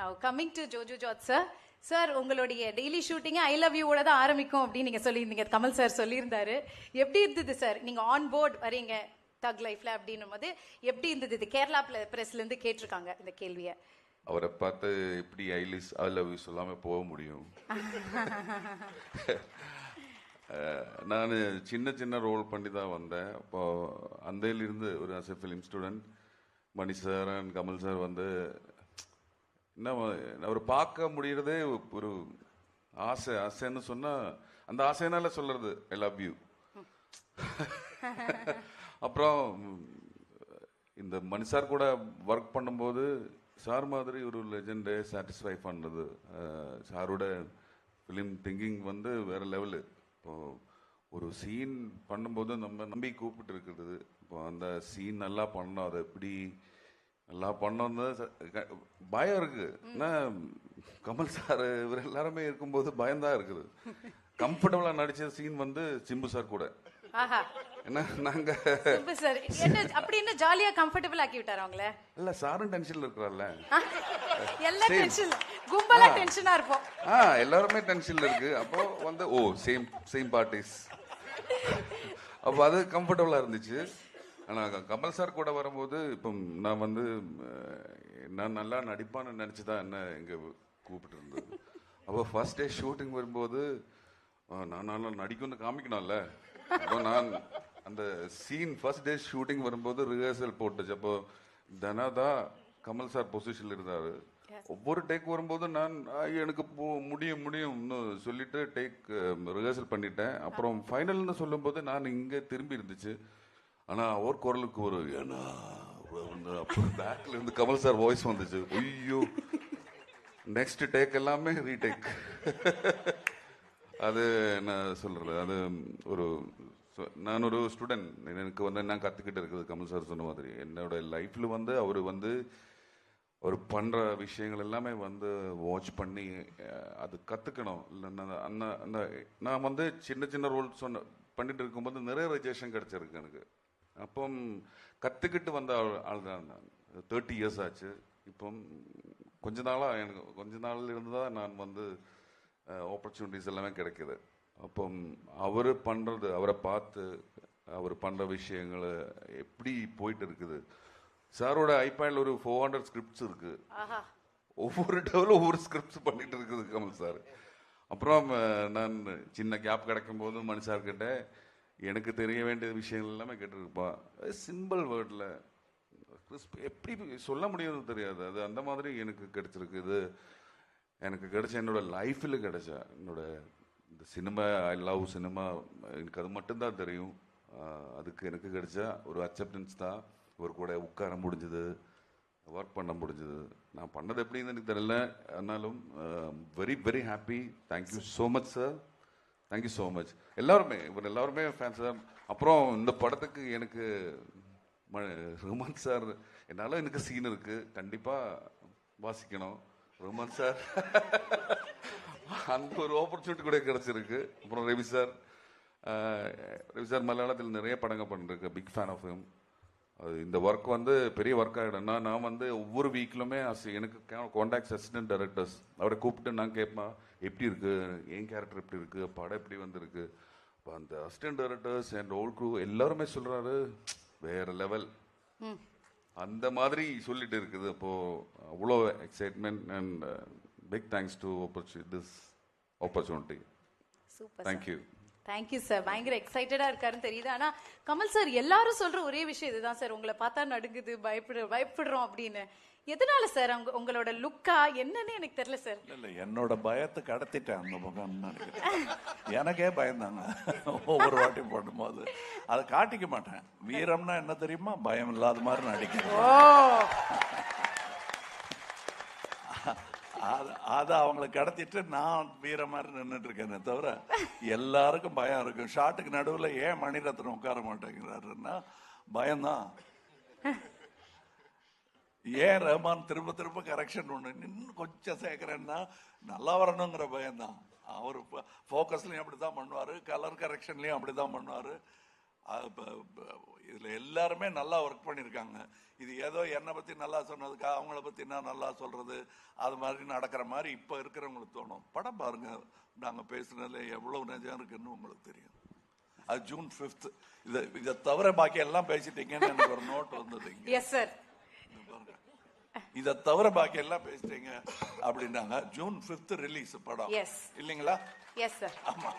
Now coming to Jojo Jot sir. Sir உங்களுடைய daily ஷூட்டிங்கே I love யூவோட தான் ஆரம்பிக்கும் அப்படின்னு நீங்கள் சொல்லியிருந்தீங்க. கமல் சார் சொல்லியிருந்தாரு. எப்படி இருந்தது சார் நீங்கள் ஆன் போர்ட் வரீங்க தக் லைஃப்ல அப்படின்னும் போது எப்படி இருந்தது? இது கேரளா பிரஸ்லேருந்து கேட்டிருக்காங்க இந்த கேள்வியை. அவரை பார்த்து எப்படி ஐ லவ் யூ சொல்லாமல் போக முடியும்? நான் சின்ன சின்ன ரோல் பண்ணி தான் வந்தேன். அப்போ அந்தையிலிருந்து ஒரு as a film student Mani sir and Kamal sir வந்து என்ன அவர் பார்க்க முடியறதே ஒரு ஆசைன்னு சொன்னா அந்த ஆசைனால சொல்றது ஐ லவ் யூ. அப்புறம் இந்த மணி சார் கூட ஒர்க் பண்ணும்போது சார் மாதிரி ஒரு லெஜெண்டை சாட்டிஸ்ஃபை பண்ணுறது, சாரோட ஃபிலிம் திங்கிங் வந்து வேற லெவலு. இப்போ ஒரு சீன் பண்ணும்போது நம்ம நம்பி கூப்பிட்டு இருக்கிறது, இப்போ அந்த சீன் நல்லா பண்ணோம், அதை எப்படி நல்லா பண்ணோன்னு பயம் இருக்கு. ஏன்னா கமல் சார் இவர் எல்லாருமே இருக்கும்போது பயம்தான் இருக்குது. கம்ஃபர்டபுளா நடிச்ச சீன் வந்து சிம்பு சார் கூட. என்ன நாங்க அப்படி என்ன ஜாலியா கம்ஃபர்டபுள் ஆக்கி விட்டாரு அவங்கள? இல்ல சாரும் டென்ஷன்ல இருக்கிறார்ல, எல்லாம் டென்ஷன், கும்பலா டென்ஷனா இருப்போம். எல்லாருமே டென்ஷன்ல இருக்கு. அப்போ வந்து ஓ சேம் பார்ட்டிஸ், அப்போ அது கம்ஃபர்டபுளா இருந்துச்சு. ஆனால் கமல் சார் கூட வரும்போது இப்போ நான் வந்து நான் நல்லா நடிப்பான்னு நினச்சி தான் என்ன இங்கே கூப்பிட்டு இருந்தது. அப்போ ஃபர்ஸ்ட் டே ஷூட்டிங் வரும்போது நான் நல்லா நடிக்கணும்னு காமிக்கணும்ல. அப்போ நான் அந்த சீன் ஃபர்ஸ்ட் டே ஷூட்டிங் வரும்போது ரிஹர்சல் போட்டுச்சு. அப்போ தனாதான் கமல் சார் பொசிஷனில் இருந்தார். ஒவ்வொரு டேக் வரும்போது நான் எனக்கு முடியும்னு சொல்லிட்டு டேக் ரிஹர்சல் பண்ணிட்டேன். அப்புறம் ஃபைனல்னு சொல்லும்போது நான் இங்கே திரும்பி இருந்துச்சு. ஆனால் அவர் குரலுக்கு ஒரு ஏன்னா அப்புறம் பேக்ல இருந்து கமல் சார் வாய்ஸ் வந்துச்சு. ஐயோ நெக்ஸ்ட் டேக் எல்லாமே ரீடேக். அது என்ன சொல்றது, அது ஒரு நான் ஒரு ஸ்டூடெண்ட், எனக்கு வந்து நான் கற்றுக்கிட்டு இருக்குது. கமல் சார் சொன்ன மாதிரி என்னோட லைஃப்ல வந்து அவர் வந்து அவர் பண்ணுற விஷயங்கள் எல்லாமே வந்து வாட்ச் பண்ணி அது கற்றுக்கணும். இல்லை அந்த நான் வந்து சின்ன சின்ன ரோல் பண்ணிட்டு இருக்கும்போது நிறைய ரிஜெக்ஷன் கிடைச்சிருக்கு எனக்கு. அப்போ கற்றுக்கிட்டு வந்த ஆள் தான் நான். 30 years ஆச்சு. இப்போ கொஞ்ச நாளில் இருந்து தான் நான் வந்து ஆப்பர்ச்சுனிட்டிஸ் எல்லாமே கிடைக்கிது. அப்போ அவர் பண்ணுறது, அவரை பார்த்து அவர் பண்ணுற விஷயங்கள் எப்படி போயிட்டு இருக்குது. சாரோட ஐபேடில் ஒரு 400 ஸ்கிரிப்ட்ஸ் இருக்கு. ஒவ்வொரு டெவலும் ஒவ்வொரு ஸ்கிரிப்ட்ஸ் பண்ணிட்டு இருக்குது கமல் சார். அப்புறம் நான் சின்ன கேப் கிடைக்கும் போது மணி சார்கிட்ட எனக்கு தெரிய வேண்டிய விஷயங்கள் எல்லாமே கேட்டுருப்பான். சிம்பிள் வேர்டில் எப்படி சொல்ல முடியும்னு தெரியாது. அது அந்த மாதிரி எனக்கு கிடைச்சிருக்கு. இது எனக்கு கிடைச்ச என்னோட லைஃப்பில் கிடைச்ச என்னோட இந்த சினிமா, ஐ லவ் சினிமா, எனக்கு அது மட்டும்தான் தெரியும். அதுக்கு எனக்கு கிடைச்ச ஒரு அக்செப்டன்ஸ் தான். ஒரு கூட உட்கார முடிஞ்சது, ஒர்க் பண்ண முடிஞ்சது. நான் பண்ணது எப்படின்னு எனக்கு தெரியல, ஆனாலும் very very happy. Thank you so much sir, thank you so much. எல்லாருமே ஃபேன்ஸ் தான். அப்புறம் இந்த படத்துக்கு எனக்கு ரஹ்மான் சார், என்னால் எனக்கு சீன் இருக்கு, கண்டிப்பாக வாசிக்கணும் ரஹ்மான் சார். அந்த ஒரு ஆப்பர்ச்சுனிட்டி கூட கிடைச்சிருக்கு. அப்புறம் ரவி சார் மலையாளத்தில் நிறைய படங்கள் பண்ணிருக்கு, பிக் ஃபேன் ஆஃப் ஹிம். இந்த ஒர்க் வந்து பெரிய ஒர்க் ஆகிடும்னா நான் வந்து ஒவ்வொரு வீக்லுமே எனக்கு கான்டாக்ட் அசிஸ்டன்ட் டைரக்டர்ஸ் அவரை கூப்பிட்டு நான் கேட்பேன் எப்படி இருக்கு, என் கேரக்டர் எப்படி இருக்கு, படம் எப்படி வந்திருக்கு. இப்போ அந்த assistant directors and old crew எல்லாருமே சொல்றாரு வேற லெவல், அந்த மாதிரி சொல்லிட்டு இருக்குது. அப்போ அவ்வளோ excitement and big thanks to this opportunity. Thank you. Thank you sir. பயங்கர எக்ஸைட்டடா இருக்காருன்னு தெரியுது. ஆனா கமல் சார் எல்லாரும் சொல்ற ஒரே விஷயம் இதுதான் சார், உங்களை பார்த்தா நடுங்குது, பயப்படுறோம் அப்படின்னு. எதனால சார்? உங்களோட லுக்கா என்னன்னு எனக்கு தெரியல சார். இல்ல என்னோட பயத்தை கடத்திட்டேன் அந்த முகம். எனக்கே பயந்தாங்க ஒவ்வொரு வாட்டி போடும்போது. அதை காட்டிக்க மாட்டேன். வீரம்னா என்ன தெரியுமா? பயம் இல்லாத மாதிரி நடிக்கிறேன். அதை அவங்களை கடத்திட்டு நான் வீர மாதிரி நின்றுட்டு இருக்கேனே தவிர எல்லாருக்கும் பயம் இருக்கும். ஷாட்டுக்கு நடுவில் ஏன் மணிரத்னம் உட்கார மாட்டேங்கிறாருன்னா பயம்தான். ஏன் ரஹ்மான் திரும்ப திரும்ப கரெக்ஷன் ஒன்று இன்னும் கொஞ்சம் சேர்க்கிறேன்னா நல்லா வரணுங்கிற பயம்தான். அவர் ஃபோக்கஸ்லையும் அப்படி தான் பண்ணுவார், கலர் கரெக்ஷன்லையும் அப்படி தான் பண்ணுவார். இதுல எல்லாருமே நல்லா ஒர்க் பண்ணியிருக்காங்க. இது ஏதோ என்னை பத்தி நல்லா சொன்னதுக்கா அவங்கள பத்தி நான் நல்லா சொல்றது அது மாதிரி நடக்கிற மாதிரி இப்ப இருக்கிறவங்களுக்கு தோணும். படம் பாருங்க, நாங்க பேசுனதுல எவ்வளவு நிஜம் இருக்குன்னு உங்களுக்கு தெரியும். அது ஜூன் 5th. இதை தவிர பாக்கி எல்லாம் பேசிட்டீங்கன்னு எனக்கு ஒரு நோட் வந்தது. Yes sir. இதை தவிர பாக்கி எல்லாம் பேசிட்டீங்க அப்படின்னாங்க. ஜூன் 5th ரிலீஸ் படம் எஸ் இல்லைங்களா? Yes sir. ஆமா.